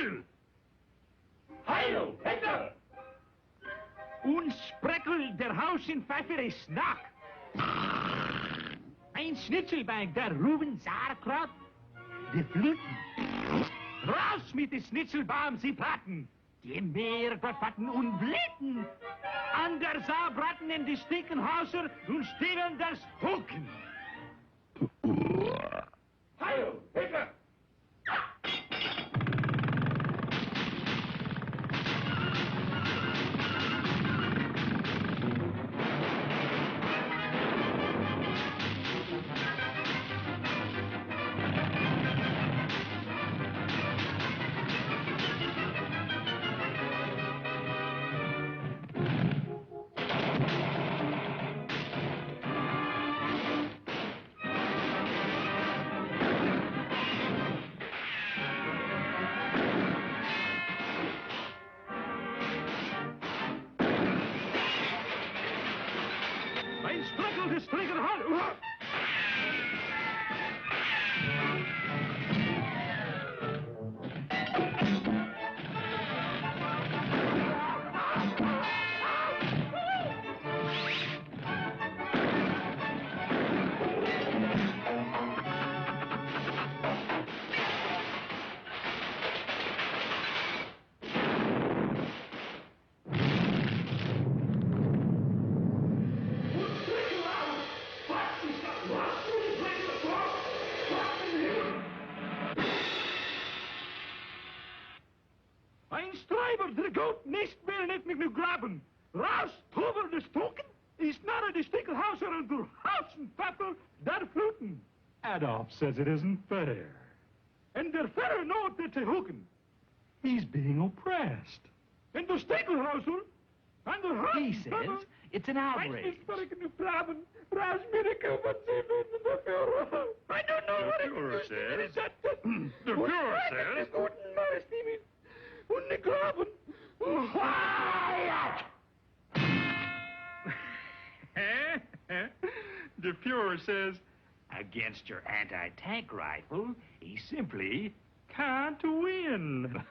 Heil! Heil, Hitler! Und Spreckel, der Haus in Pfeffer ist Snack. Ein Schnitzelbein, der Ruben Sauerkraut. Die Fluten. Raus mit den Schnitzelbaum, sie braten. Die Meer dort patten und blitten. An der Sau braten in die Stickenhauser und stehlen das Hucken. Heil, Hitler! Der Goat nicht mehr nicht mit mir graben. Raus, over de stoken, is not de stickelhauser and door house and pepper, der fluten. Adolf says it isn't fair. And der fellow knows that's a hooken. He's being oppressed. And the stickelhauser, and the house He says it's an outrage. I don't know what it is. The Führer says... Und die Graben. Quiet! The Führer says, Against your anti-tank rifle, he simply can't win.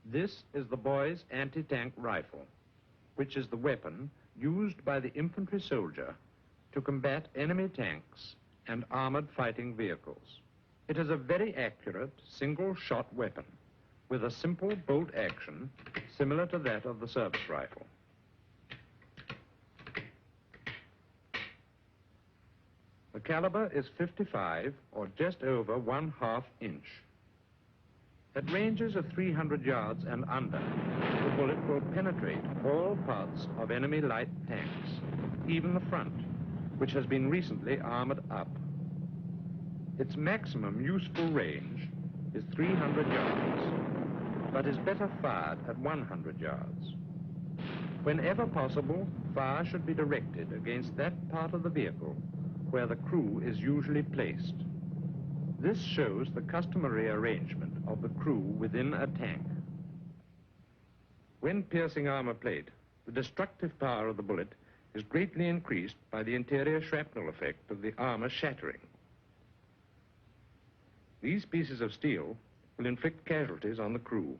This is the Boys Anti-tank rifle, which is the weapon used by the infantry soldier to combat enemy tanks and armored fighting vehicles. It is a very accurate single-shot weapon with a simple bolt action similar to that of the service rifle. The caliber is 55 or just over 1/2 inch. At ranges of 300 yards and under, the bullet will penetrate all parts of enemy light tanks, even the front, which has been recently armored up. Its maximum useful range is 300 yards, but is better fired at 100 yards. Whenever possible, fire should be directed against that part of the vehicle where the crew is usually placed. This shows the customary arrangement of the crew within a tank. When piercing armor plate, the destructive power of the bullet is greatly increased by the interior shrapnel effect of the armor shattering. These pieces of steel will inflict casualties on the crew.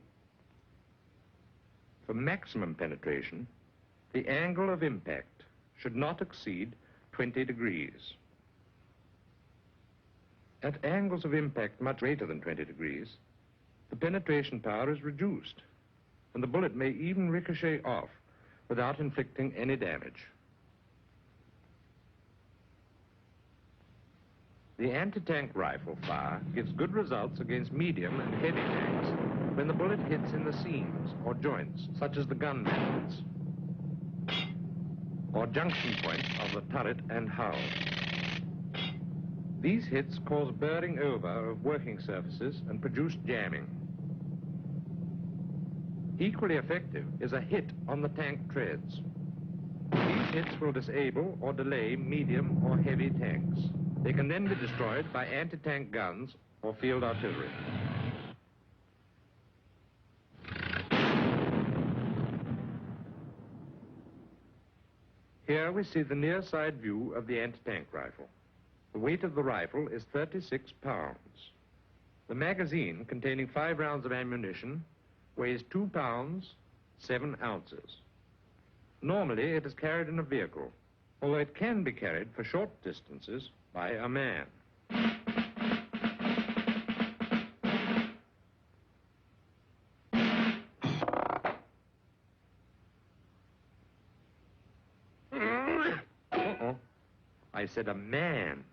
For maximum penetration, the angle of impact should not exceed 20 degrees. At angles of impact much greater than 20 degrees, the penetration power is reduced, and the bullet may even ricochet off without inflicting any damage. The anti-tank rifle fire gives good results against medium and heavy tanks when the bullet hits in the seams or joints, such as the gun mantlets, or junction points of the turret and hull. These hits cause burring over of working surfaces and produce jamming. Equally effective is a hit on the tank treads. These hits will disable or delay medium or heavy tanks. They can then be destroyed by anti-tank guns or field artillery. Here we see the near side view of the anti-tank rifle. The weight of the rifle is 36 pounds. The magazine, containing 5 rounds of ammunition, weighs 2 pounds, 7 ounces. Normally, it is carried in a vehicle, although it can be carried for short distances by a man. I said a man.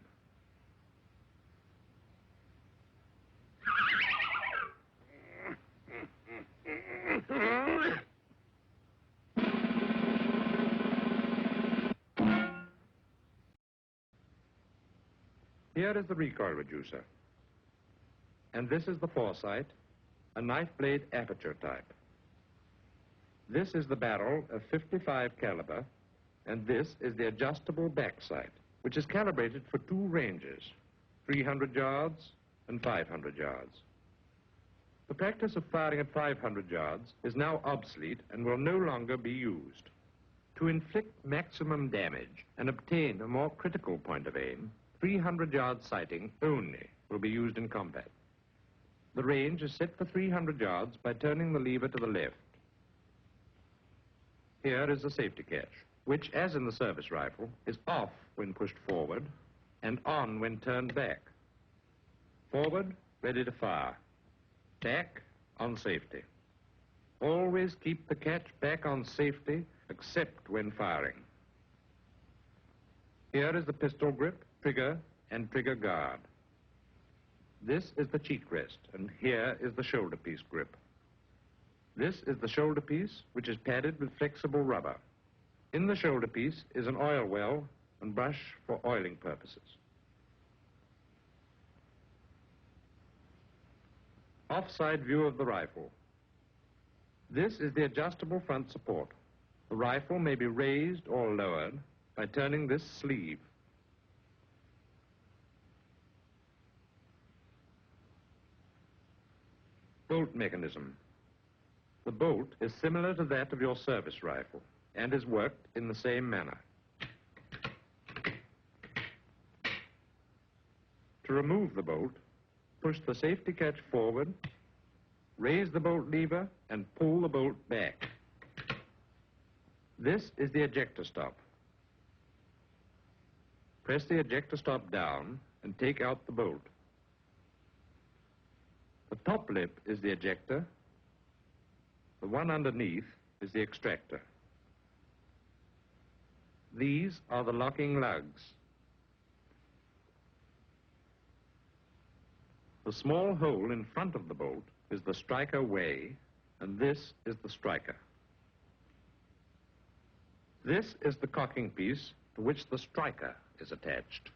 Here is the recoil reducer. And this is the foresight, a knife blade aperture type. This is the barrel of 55 caliber, and this is the adjustable backside, which is calibrated for 2 ranges, 300 yards and 500 yards. The practice of firing at 500 yards is now obsolete and will no longer be used. To inflict maximum damage and obtain a more critical point of aim, 300-yard sighting only will be used in combat. The range is set for 300 yards by turning the lever to the left. Here is the safety catch, which, as in the service rifle, is off when pushed forward and on when turned back. Forward, ready to fire. Back, on safety. Always keep the catch back on safety, except when firing. Here is the pistol grip, trigger, and trigger guard. This is the cheek rest, and here is the shoulder piece grip. This is the shoulder piece, which is padded with flexible rubber. In the shoulder piece is an oil well and brush for oiling purposes. Offside view of the rifle. This is the adjustable front support. The rifle may be raised or lowered by turning this sleeve. Bolt mechanism. The bolt is similar to that of your service rifle and is worked in the same manner. To remove the bolt, push the safety catch forward, raise the bolt lever, and pull the bolt back. This is the ejector stop. Press the ejector stop down and take out the bolt. The top lip is the ejector. The one underneath is the extractor. These are the locking lugs. The small hole in front of the bolt is the striker way, and this is the striker. This is the cocking piece to which the striker is attached.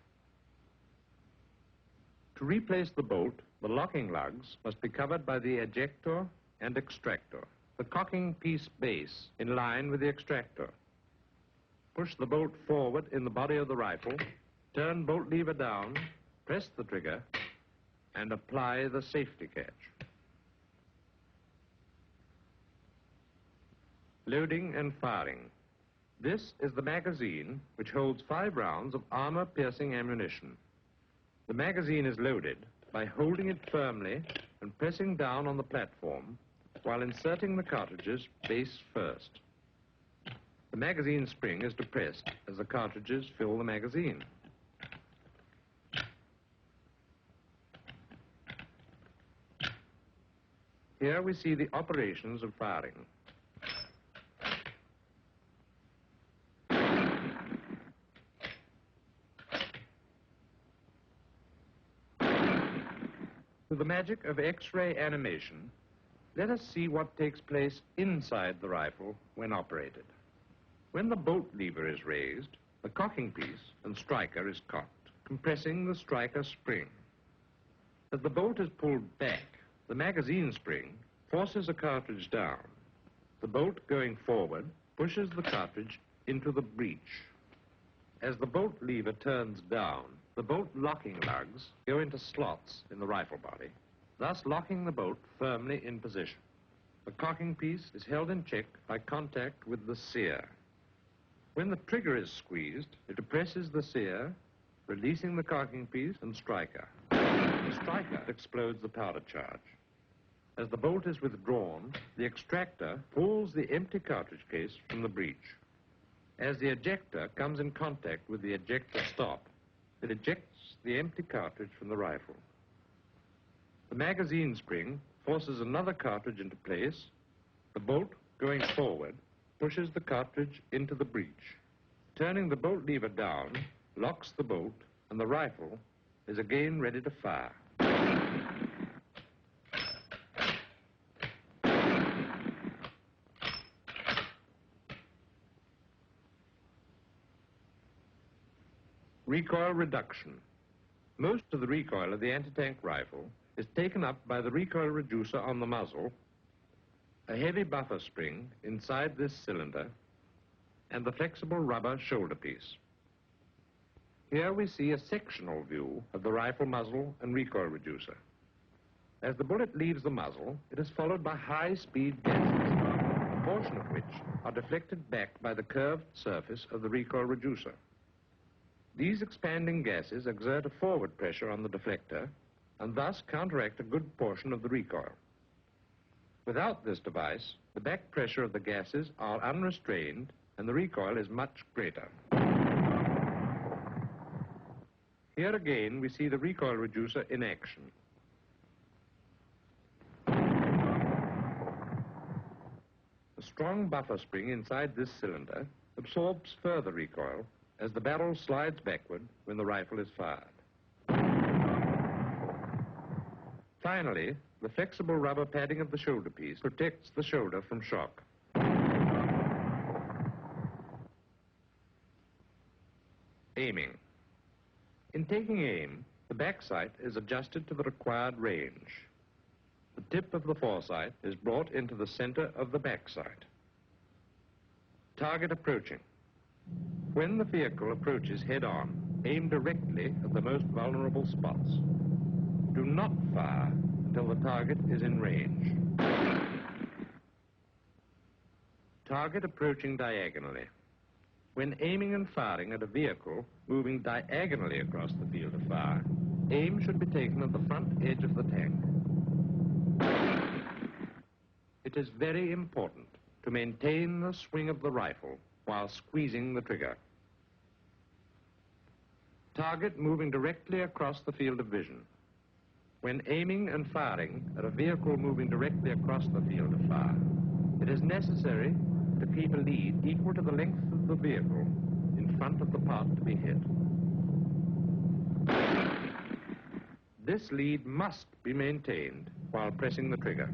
To replace the bolt, the locking lugs must be covered by the ejector and extractor. The cocking piece base in line with the extractor. Push the bolt forward in the body of the rifle, turn bolt lever down, press the trigger, and apply the safety catch. Loading and firing. This is the magazine, which holds 5 rounds of armor-piercing ammunition. The magazine is loaded by holding it firmly and pressing down on the platform while inserting the cartridges base first. The magazine spring is depressed as the cartridges fill the magazine. Here we see the operations of firing. Through the magic of X-ray animation, Let us see what takes place inside the rifle when operated. When the bolt lever is raised, the cocking piece and striker is cocked, compressing the striker spring. As the bolt is pulled back, the magazine spring forces a cartridge down. The bolt going forward pushes the cartridge into the breech. As the bolt lever turns down, the bolt locking lugs go into slots in the rifle body, thus locking the bolt firmly in position. The cocking piece is held in check by contact with the sear. When the trigger is squeezed, it depresses the sear, releasing the cocking piece and striker. The striker explodes the powder charge. As the bolt is withdrawn, the extractor pulls the empty cartridge case from the breech. As the ejector comes in contact with the ejector stop, it ejects the empty cartridge from the rifle. The magazine spring forces another cartridge into place. The bolt, going forward, pushes the cartridge into the breech. Turning the bolt lever down, locks the bolt, and the rifle is again ready to fire. Recoil reduction. Most of the recoil of the anti-tank rifle is taken up by the recoil reducer on the muzzle, a heavy buffer spring inside this cylinder, and the flexible rubber shoulder piece. Here we see a sectional view of the rifle muzzle and recoil reducer. As the bullet leaves the muzzle, it is followed by high-speed gases, a portion of which are deflected back by the curved surface of the recoil reducer. These expanding gases exert a forward pressure on the deflector and thus counteract a good portion of the recoil. Without this device, the back pressure of the gases are unrestrained and the recoil is much greater. Here again we see the recoil reducer in action. The strong buffer spring inside this cylinder absorbs further recoil as the barrel slides backward when the rifle is fired. Finally, the flexible rubber padding of the shoulder piece protects the shoulder from shock. Aiming. In taking aim, the back sight is adjusted to the required range. The tip of the foresight is brought into the center of the back sight. Target approaching. When the vehicle approaches head-on, aim directly at the most vulnerable spots. Do not fire until the target is in range. Target approaching diagonally. When aiming and firing at a vehicle moving diagonally across the field of fire, aim should be taken at the front edge of the tank. It is very important to maintain the swing of the rifle while squeezing the trigger. Target moving directly across the field of vision. When aiming and firing at a vehicle moving directly across the field of fire, it is necessary to keep a lead equal to the length of the vehicle in front of the part to be hit. This lead must be maintained while pressing the trigger.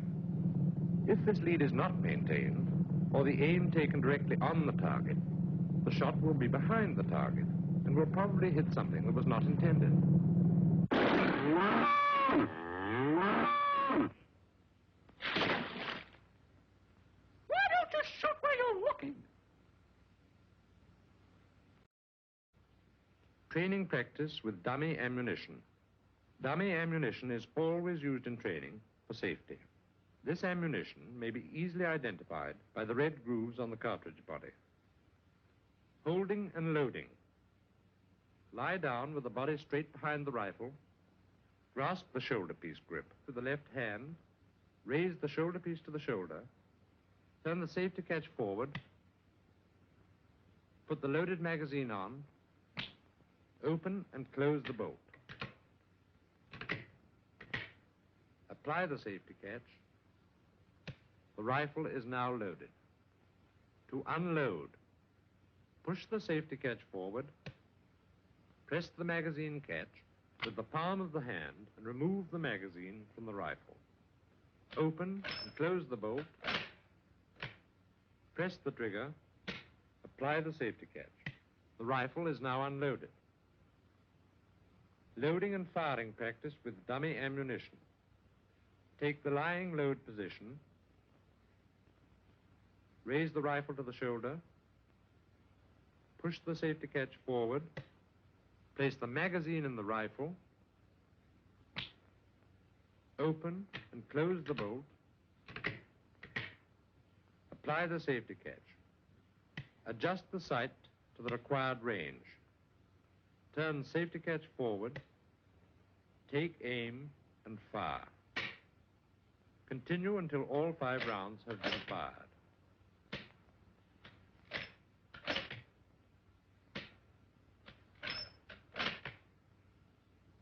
If this lead is not maintained, or the aim taken directly on the target, the shot will be behind the target and will probably hit something that was not intended. Why don't you shoot where you're looking? Training practice with dummy ammunition. Dummy ammunition is always used in training for safety. This ammunition may be easily identified by the red grooves on the cartridge body. Holding and loading. Lie down with the body straight behind the rifle. Grasp the shoulder piece grip with the left hand. Raise the shoulder piece to the shoulder. Turn the safety catch forward. Put the loaded magazine on. Open and close the bolt. Apply the safety catch. The rifle is now loaded. To unload, push the safety catch forward, press the magazine catch with the palm of the hand and remove the magazine from the rifle. Open and close the bolt. Press the trigger. Apply the safety catch. The rifle is now unloaded. Loading and firing practice with dummy ammunition. Take the lying load position. Raise the rifle to the shoulder. Push the safety catch forward. Place the magazine in the rifle. Open and close the bolt. Apply the safety catch. Adjust the sight to the required range. Turn safety catch forward. Take aim and fire. Continue until all 5 rounds have been fired.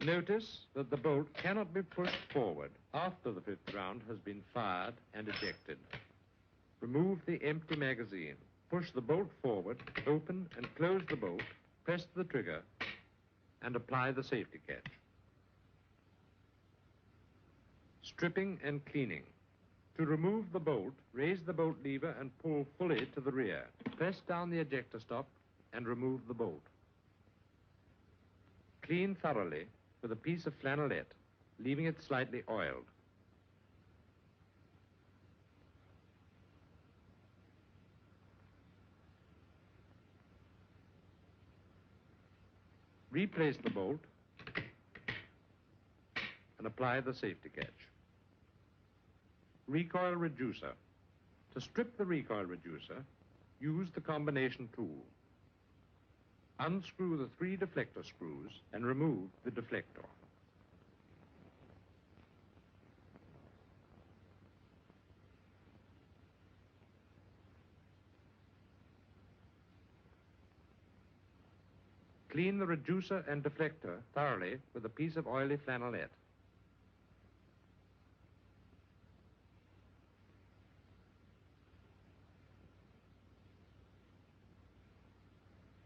Notice that the bolt cannot be pushed forward after the 5th round has been fired and ejected. Remove the empty magazine. Push the bolt forward, open and close the bolt, press the trigger, and apply the safety catch. Stripping and cleaning. To remove the bolt, raise the bolt lever and pull fully to the rear. Press down the ejector stop and remove the bolt. Clean thoroughly with a piece of flannelette, leaving it slightly oiled. Replace the bolt and apply the safety catch. Recoil reducer. To strip the recoil reducer, use the combination tool. Unscrew the 3 deflector screws and remove the deflector. Clean the reducer and deflector thoroughly with a piece of oily flannelette.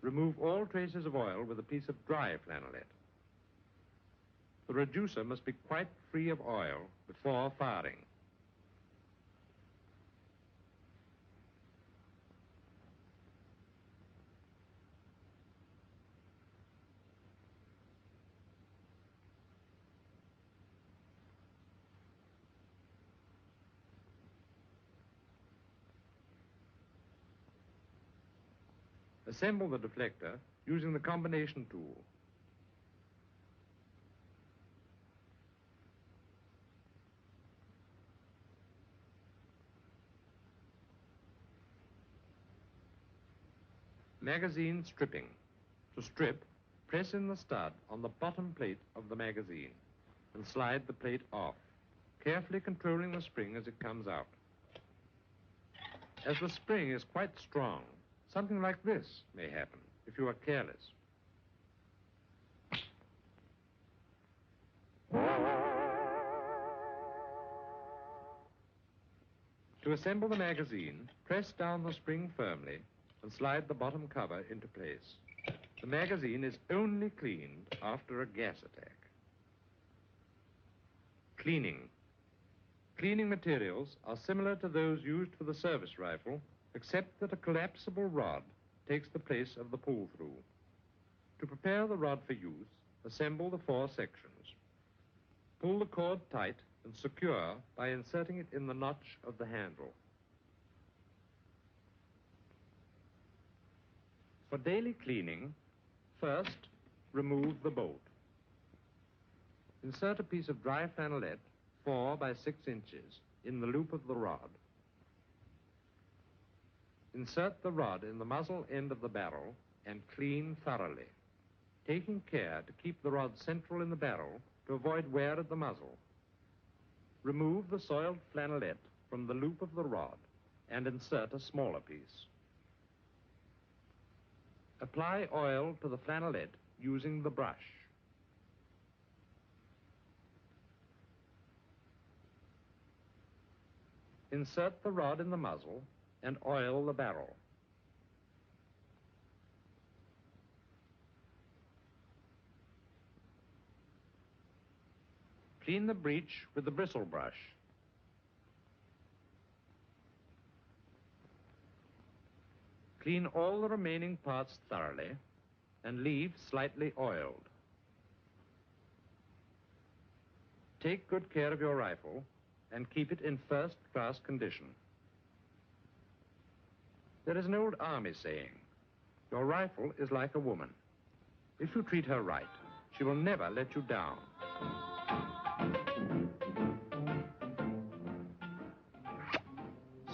Remove all traces of oil with a piece of dry flannelette. The reducer must be quite free of oil before firing. Assemble the deflector using the combination tool. Magazine stripping. To strip, press in the stud on the bottom plate of the magazine and slide the plate off, carefully controlling the spring as it comes out. As the spring is quite strong, something like this may happen if you are careless. To assemble the magazine, press down the spring firmly and slide the bottom cover into place. The magazine is only cleaned after a gas attack. Cleaning. Cleaning materials are similar to those used for the service rifle, except that a collapsible rod takes the place of the pull-through. To prepare the rod for use, assemble the 4 sections. Pull the cord tight and secure by inserting it in the notch of the handle. For daily cleaning, first, remove the bolt. Insert a piece of dry flannelette, 4 by 6 inches, in the loop of the rod. Insert the rod in the muzzle end of the barrel and clean thoroughly, taking care to keep the rod central in the barrel to avoid wear at the muzzle. Remove the soiled flannelette from the loop of the rod and insert a smaller piece. Apply oil to the flannelette using the brush. Insert the rod in the muzzle and oil the barrel. Clean the breech with the bristle brush. Clean all the remaining parts thoroughly and leave slightly oiled. Take good care of your rifle and keep it in first-class condition. There is an old army saying, your rifle is like a woman. If you treat her right, she will never let you down.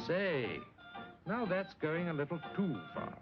Say, now that's going a little too far.